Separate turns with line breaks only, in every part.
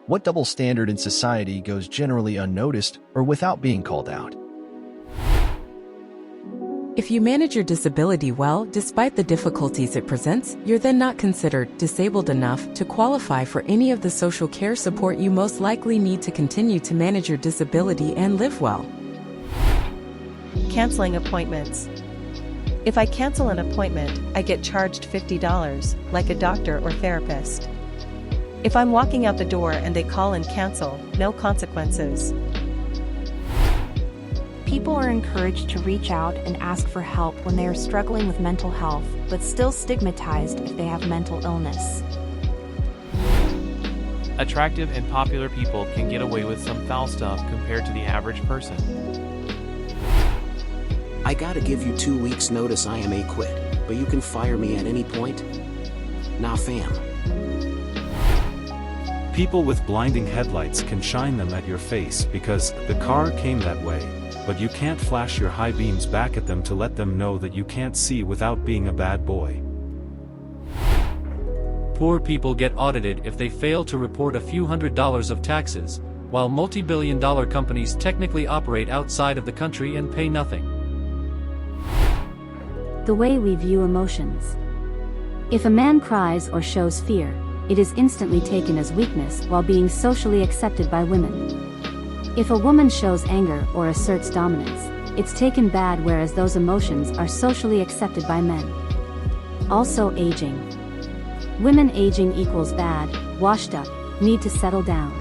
What double standard in society goes generally unnoticed or without being called out?
If you manage your disability well, despite the difficulties it presents, you're then not considered disabled enough to qualify for any of the social care support you most likely need to continue to manage your disability and live well.
Canceling appointments. If I cancel an appointment, I get charged $50, like a doctor or therapist. If I'm walking out the door and they call and cancel, no consequences.
People are encouraged to reach out and ask for help when they are struggling with mental health, but still stigmatized if they have mental illness.
Attractive and popular people can get away with some foul stuff compared to the average person.
I gotta give you 2 weeks notice I am a quit, but you can fire me at any point? Nah fam.
People with blinding headlights can shine them at your face because the car came that way, but you can't flash your high beams back at them to let them know that you can't see without being a bad boy.
Poor people get audited if they fail to report a few $100s of taxes, while multi-billion-dollar companies technically operate outside of the country and pay nothing.
The way we view emotions. If a man cries or shows fear, it is instantly taken as weakness while being socially accepted by women. If a woman shows anger or asserts dominance, it's taken bad, whereas those emotions are socially accepted by men. Also aging. Women aging equals bad, washed up, need to settle down.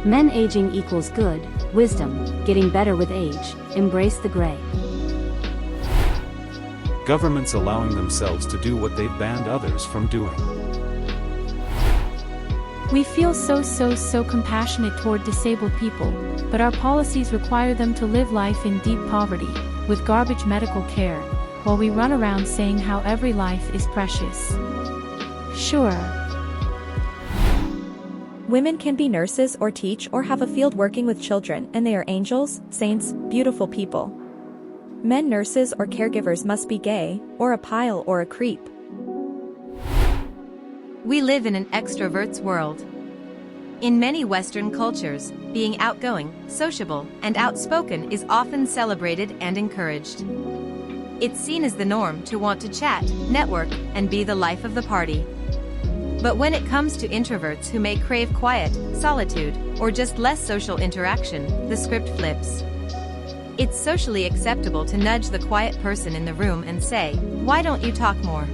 Men aging equals good, wisdom, getting better with age, embrace the gray.
Governments allowing themselves to do what they've banned others from doing.
We feel so compassionate toward disabled people, but our policies require them to live life in deep poverty, with garbage medical care, while we run around saying how every life is precious. Sure.
Women can be nurses or teach or have a field working with children, and they are angels, saints, beautiful people. Men nurses or caregivers must be gay, or a pile or a creep.
We live in an extrovert's world. In many Western cultures, being outgoing, sociable, and outspoken is often celebrated and encouraged. It's seen as the norm to want to chat, network, and be the life of the party. But when it comes to introverts who may crave quiet, solitude, or just less social interaction, the script flips. It's socially acceptable to nudge the quiet person in the room and say, "Why don't you talk more?"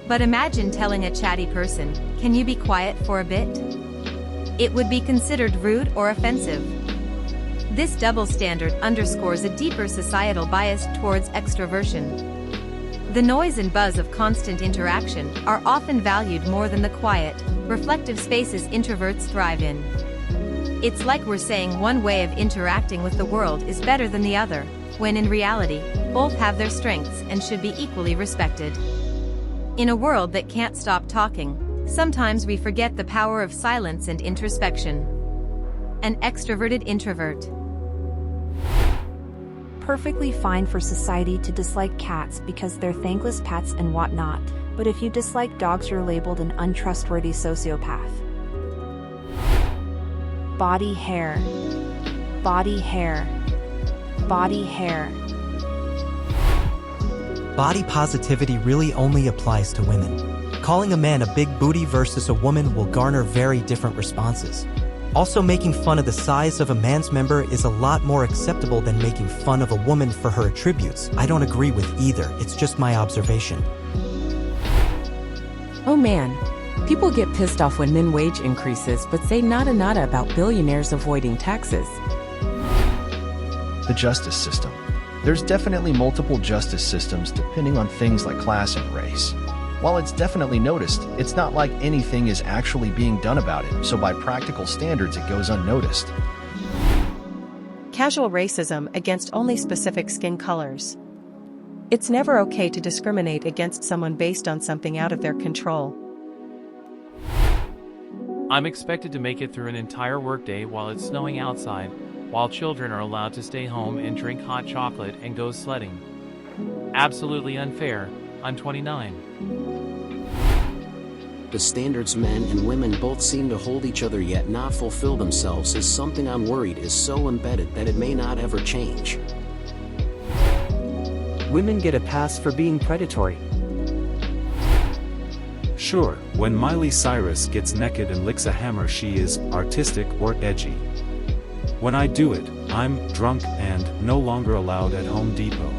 But imagine telling a chatty person, "Can you be quiet for a bit?" It would be considered rude or offensive. This double standard underscores a deeper societal bias towards extroversion. The noise and buzz of constant interaction are often valued more than the quiet, reflective spaces introverts thrive in. It's like we're saying one way of interacting with the world is better than the other, when in reality, both have their strengths and should be equally respected. In a world that can't stop talking, sometimes we forget the power of silence and introspection. An extroverted introvert.
Perfectly fine for society to dislike cats because they're thankless pets and whatnot, but if you dislike dogs, you're labeled an untrustworthy sociopath. Body hair. Body hair. Body hair.
Body positivity really only applies to women. Calling a man a big booty versus a woman will garner very different responses. Also, making fun of the size of a man's member is a lot more acceptable than making fun of a woman for her attributes. I don't agree with either, it's just my observation.
Oh man, people get pissed off when min wage increases but say nada about billionaires avoiding taxes.
The justice system. There's definitely multiple justice systems depending on things like class and race. While it's definitely noticed, it's not like anything is actually being done about it, so by practical standards it goes unnoticed.
Casual racism against only specific skin colors. It's never okay to discriminate against someone based on something out of their control.
I'm expected to make it through an entire workday while it's snowing outside, while children are allowed to stay home and drink hot chocolate and go sledding. Absolutely unfair. I'm 29.
the standards men and women both seem to hold each other yet not fulfill themselves is something I'm worried is so embedded that it may not ever change.
Women get a pass for being predatory.
Sure, when Miley Cyrus gets naked and licks a hammer she is artistic or edgy. When I do it, I'm drunk and no longer allowed at Home Depot.